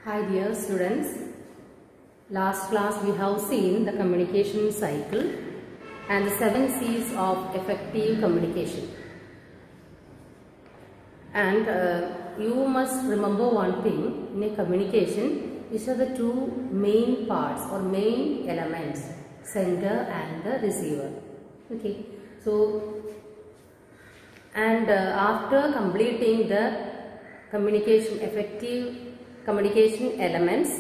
Hi dear students, last class we have seen the communication cycle and the 7 C's of effective communication. And you must remember one thing, in a communication, these are the two main parts or main elements, sender and the receiver. Okay, so and after completing the communication effective communication elements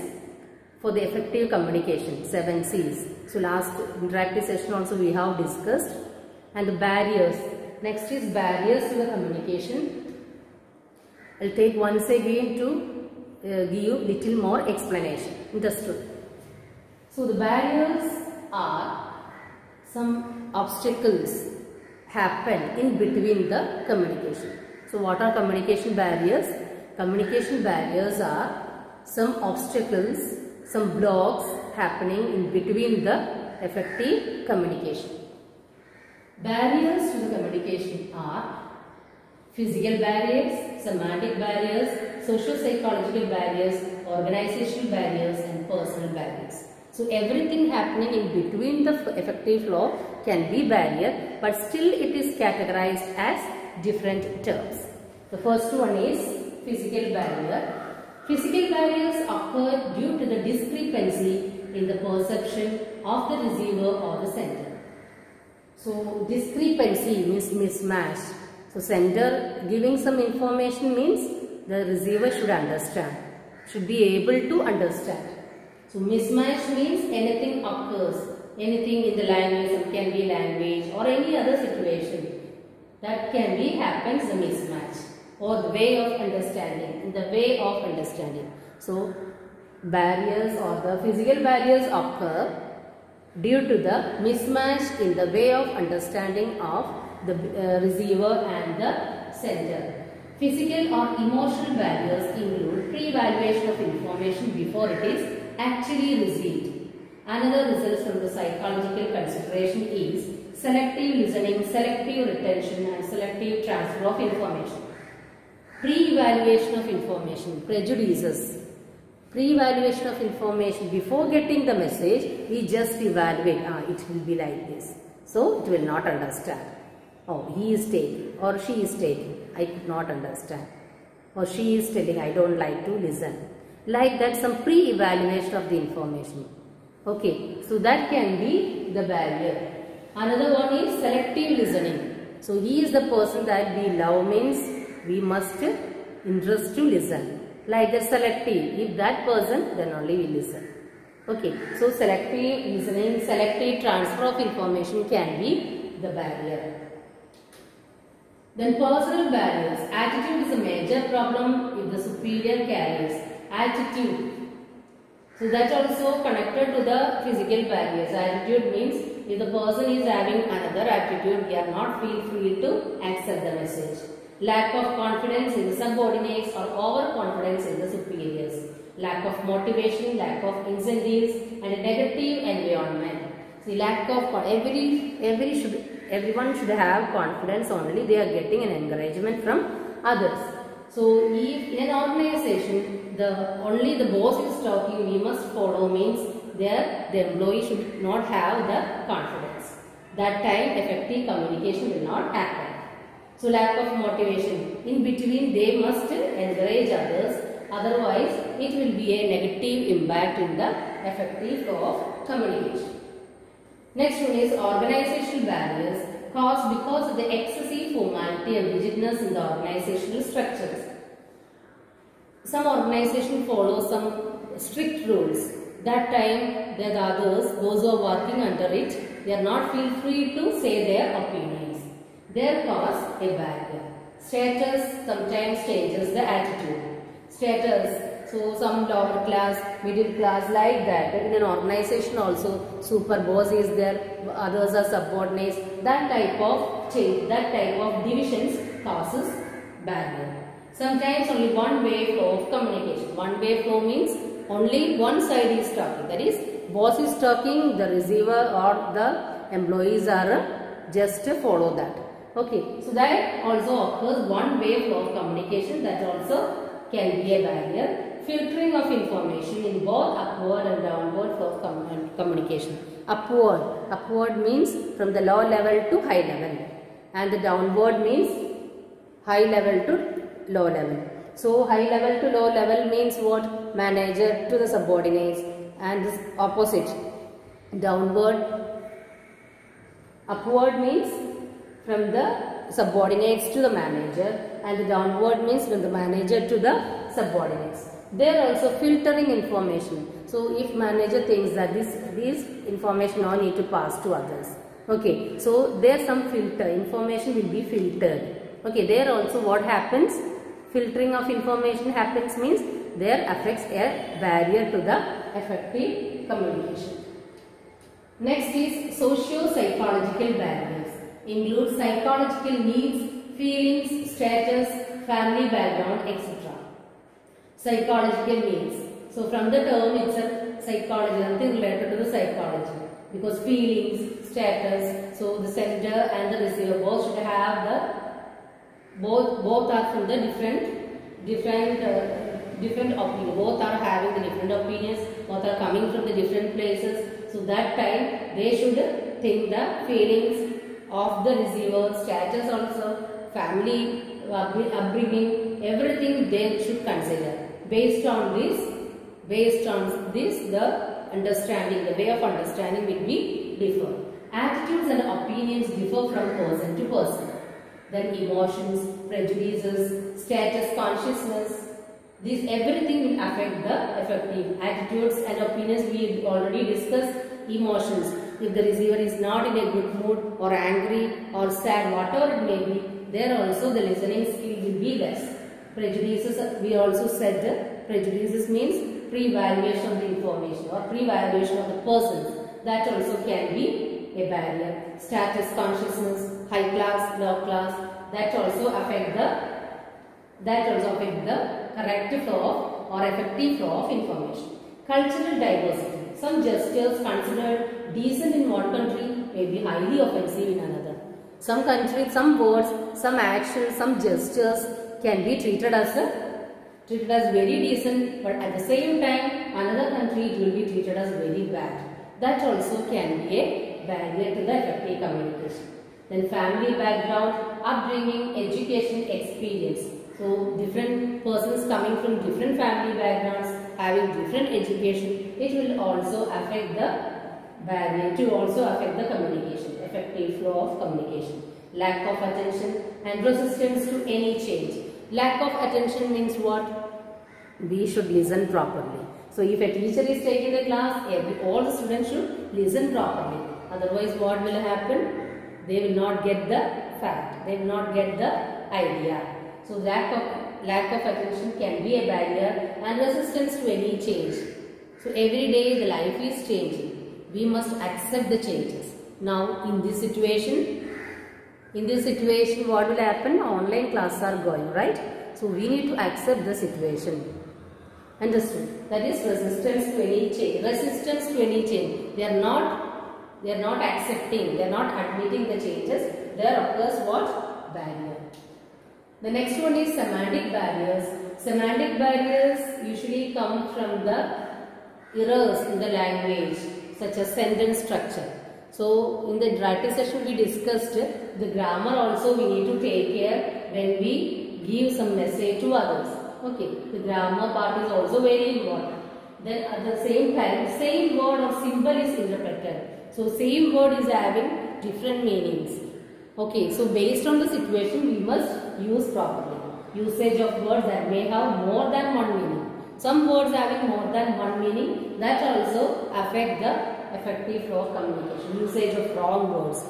for the effective communication, 7 C's. So last interactive session also we have discussed. And the barriers. Next is barriers to the communication. I'll take once again to give you little more explanation. Understood? So the barriers are some obstacles happen in between the communication. So what are communication barriers? Communication barriers are some obstacles, some blocks happening in between the effective communication. Barriers to the communication are physical barriers, semantic barriers, socio-psychological barriers, organizational barriers and personal barriers. So everything happening in between the effective flow can be barrier, but still it is categorized as different terms. The first one is physical barrier. Physical barriers occur due to the discrepancy in the perception of the receiver or the sender. So discrepancy means mismatch. So sender giving some information means the receiver should understand, should be able to understand. So mismatch means anything occurs, anything in the language, it can be language or any other situation that can be happens the mismatch or the way of understanding, in the way of understanding. So barriers or the physical barriers occur due to the mismatch in the way of understanding of the receiver and the sender. Physical or emotional barriers include pre-evaluation of information before it is actually received. Another result from the psychological consideration is selective listening, selective retention and selective transfer of information. Pre-evaluation of information, prejudices. Pre-evaluation of information, before getting the message, we just evaluate, it will be like this. So, it will not understand. Oh, he is taking or she is taking, I could not understand. Or she is telling, I don't like to listen. Like that, some pre-evaluation of the information. Okay, so that can be the barrier. Another one is selective listening. So, he is the person that we love means we must interest to listen. Like the selective, if that person, then only we listen. Okay, so selective listening, selective transfer of information can be the barrier. Then personal barriers. Attitude is a major problem if the superior carries. Attitude. So that's also connected to the physical barriers. Attitude means if the person is having another attitude, he are not feel free to accept the message. Lack of confidence in the subordinates or overconfidence in the superiors. Lack of motivation, lack of incentives and a negative environment. See, lack of everyone should have confidence only. They are getting an encouragement from others. So, if in an organization only the boss is talking, we must follow means the employee should not have the confidence. That time effective communication will not happen. So, lack of motivation. In between they must encourage others, otherwise it will be a negative impact in the effective flow of communication. Next one is organizational barriers caused because of the excessive formality and rigidness in the organizational structures. Some organization follow some strict rules. That time the others, those who are working under it, they are not feel free to say their opinions. There cause a barrier. Status sometimes changes the attitude. Status, so some lower class, middle class, like that. In an organization also, super boss is there, others are subordinates. That type of change, that type of divisions causes barrier. Sometimes only one way flow of communication. One way flow means only one side is talking. That is, boss is talking, the receiver or the employees are just follow that. Okay, so that also occurs one way flow of communication, that also can be a barrier. filtering of information in both upward and downward flow of communication. Upward means from the low level to high level, and the downward means high level to low level. So high level to low level means what? Manager to the subordinates, and this opposite. Upward means from the subordinates to the manager, and the downward means from the manager to the subordinates. They are also filtering information. So if manager thinks that these information now need to pass to others. Okay, so there some filter, information will be filtered. Okay, there also what happens? Filtering of information happens means there affects a barrier to the effective communication. Next is socio-psychological barriers. Include psychological needs, feelings, status, family background, etc. Psychological needs. So from the term itself, psychology, something related to the psychology. Because feelings, status, so the sender and the receiver both should have the both are from the different opinions. Both are having the different opinions. Both are coming from the different places. So that time they should think the feelings of the receiver, status also, family upbringing, everything they should consider. Based on this, the understanding, the way of understanding will be different. Attitudes and opinions differ from person to person. Then emotions, prejudices, status consciousness, this everything will affect the effective. Attitudes and opinions we already discussed. Emotions, if the receiver is not in a good mood or angry or sad, whatever it may be, there also the listening skill will be less. Prejudices, we also said that prejudices means pre-evaluation of the information or pre-evaluation of the persons. That also can be a barrier. Status consciousness, high class, low class, that also affect the correct flow or effective flow of information. Cultural diversity. Some gestures considered decent in one country may be highly offensive in another. Some countries, some words, some actions, some gestures can be treated as very decent, but at the same time another country it will be treated as very bad. That also can be a barrier to the effective communication. Then family background, upbringing, education, experience. So different persons coming from different family backgrounds, having different education, it will also affect the barrier, to also affect the communication, effective flow of communication. Lack of attention and resistance to any change. Lack of attention means what? We should listen properly. So if a teacher is taking the class, all the students should listen properly. Otherwise what will happen? They will not get the fact. They will not get the idea. So lack of attention can be a barrier, and resistance to any change. So every day the life is changing. We must accept the changes. Now in this situation what will happen? Online classes are going, right? So we need to accept the situation. Understood? That is resistance to any change. Resistance to any change. They are not accepting. They are not admitting the changes. There occurs what? Barrier. The next one is semantic barriers. Semantic barriers usually come from the errors in the language, such as sentence structure. So in the writing session we discussed the grammar also we need to take care when we give some message to others. Okay, the grammar part is also very important. Then at the same time, same word or symbol is interpreted. So same word is having different meanings. Okay, so based on the situation we must use properly. Usage of words that may have more than one meaning. Some words having more than one meaning, that also affect the effective flow of communication. Usage of wrong words.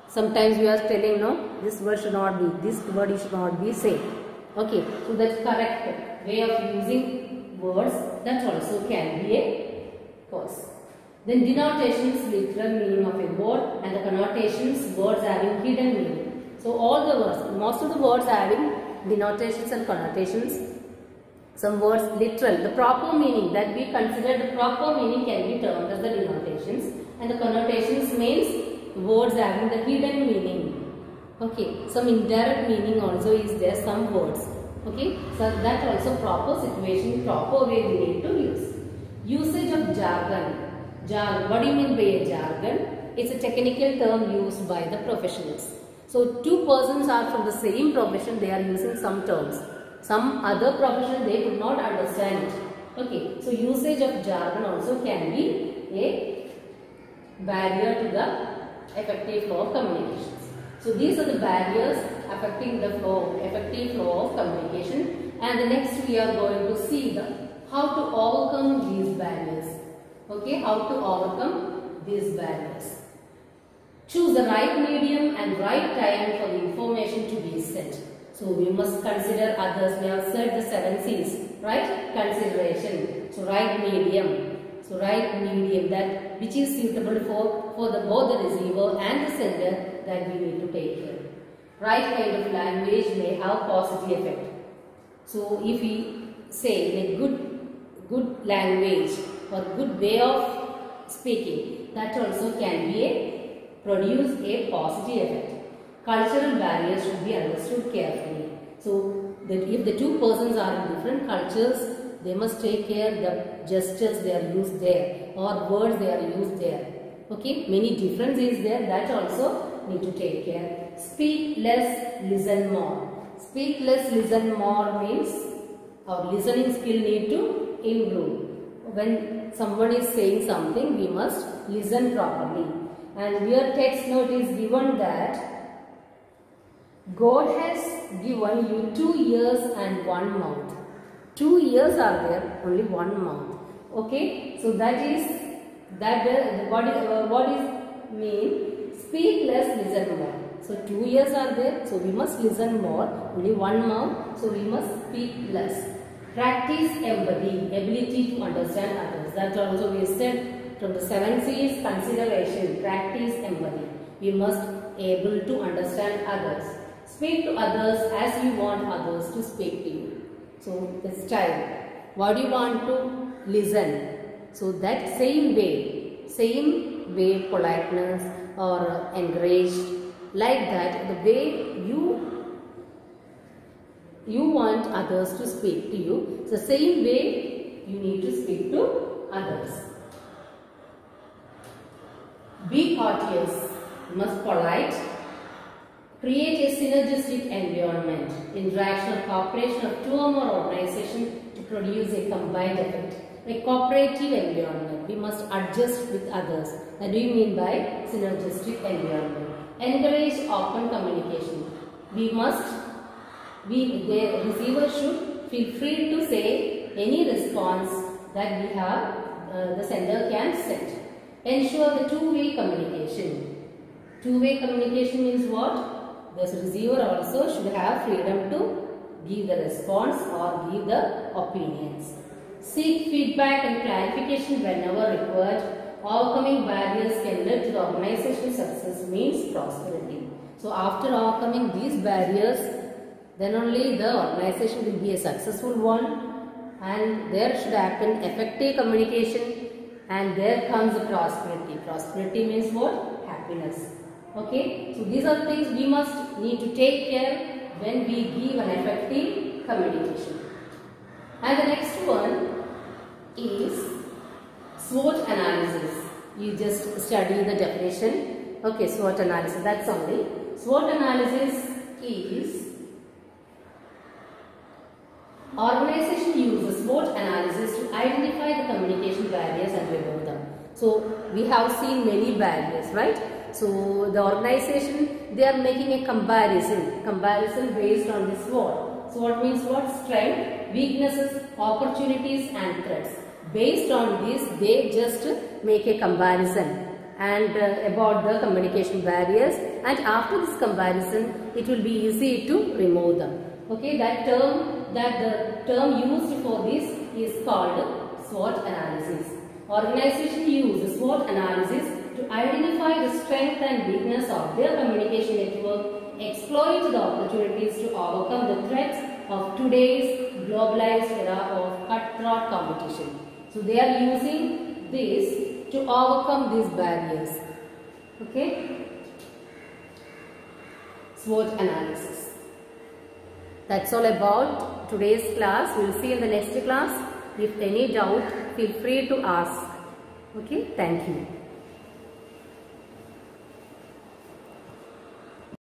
Sometimes we are telling no, this word should not be, this word should not be said. Okay, so that's correct way of using words, that also can be a cause. Then denotations, literal meaning of a word, and the connotations, words having hidden meaning. So all the words, most of the words having denotations and connotations. Some words literal, the proper meaning that we consider the proper meaning can be termed as the denotations, and the connotations means words having the hidden meaning. Okay, some indirect meaning also is there, some words. Okay, so that also proper situation, proper way we need to use. Usage of jargon. Jargon. What do you mean by a jargon? It's a technical term used by the professionals. So two persons are from the same profession, they are using some terms. Some other profession they could not understand it. Okay, so usage of jargon also can be a barrier to the effective flow of communications. So these are the barriers affecting the effective flow of communication. And the next we are going to see how to overcome these barriers. Okay, how to overcome these barriers. Choose the right medium and right time for the information to be sent. So we must consider others. We have said the 7 C's, right? Consideration. So right medium. So right medium, that which is suitable for both the receiver and the sender, that we need to take care. Right kind of language may have positive effect. So if we say in a good language or good way of speaking, that also can produce a positive effect. Cultural barriers should be understood carefully. So that if the two persons are in different cultures, they must take care the gestures they are used there or words they are used there. Okay, many differences there, that also need to take care. Speak less, listen more. Speak less, listen more means our listening skill need to improve. When someone is saying something, we must listen properly. And here text note is given that God has given you 2 ears and 1 mouth. 2 ears are there, only 1 mouth. Okay, so that is what is mean? Speak less, listen more. So 2 ears are there, so we must listen more. Only 1 mouth, so we must speak less. Practice empathy, ability to understand others. That also we said from the 7 C's, consideration. Practice empathy. We must able to understand others. Speak to others as you want others to speak to you. So the style. What do you want to listen? So that same way politeness or encouraged, like that, the way you want others to speak to you, the same way you need to speak to others. Be courteous, you must polite. Create a synergistic environment, interaction or cooperation of 2 or more organizations to produce a combined effect. A cooperative environment, we must adjust with others. What do you mean by synergistic environment? Encourage open communication. The receiver should feel free to say any response that we have, the sender can send. Ensure the two-way communication. Two-way communication means what? The receiver also should have freedom to give the response or give the opinions. Seek feedback and clarification whenever required. Overcoming barriers can lead to the organizational success means prosperity. So after overcoming these barriers, then only the organization will be a successful one, and there should happen effective communication, and there comes the prosperity. Prosperity means what? Happiness. Okay, so these are things we must need to take care when we give an effective communication. And the next one is SWOT analysis. You just study the definition. Okay, SWOT analysis, that's only. SWOT analysis is organization uses SWOT analysis to identify the communication barriers and remove them. So we have seen many barriers, right? So the organization, they are making a comparison based on this SWOT. SWOT means what? Strength, weaknesses, opportunities and threats. Based on this, they just make a comparison and about the communication barriers, and after this comparison, it will be easy to remove them. Okay, the term used for this is called SWOT analysis. Organization use SWOT analysis to identify the strength and weakness of their communication network, exploit the opportunities to overcome the threats of today's globalized era of cutthroat competition. So they are using this to overcome these barriers. Okay, SWOT analysis. That's all about today's class. We will see in the next class. If any doubt, feel free to ask. Okay, thank you.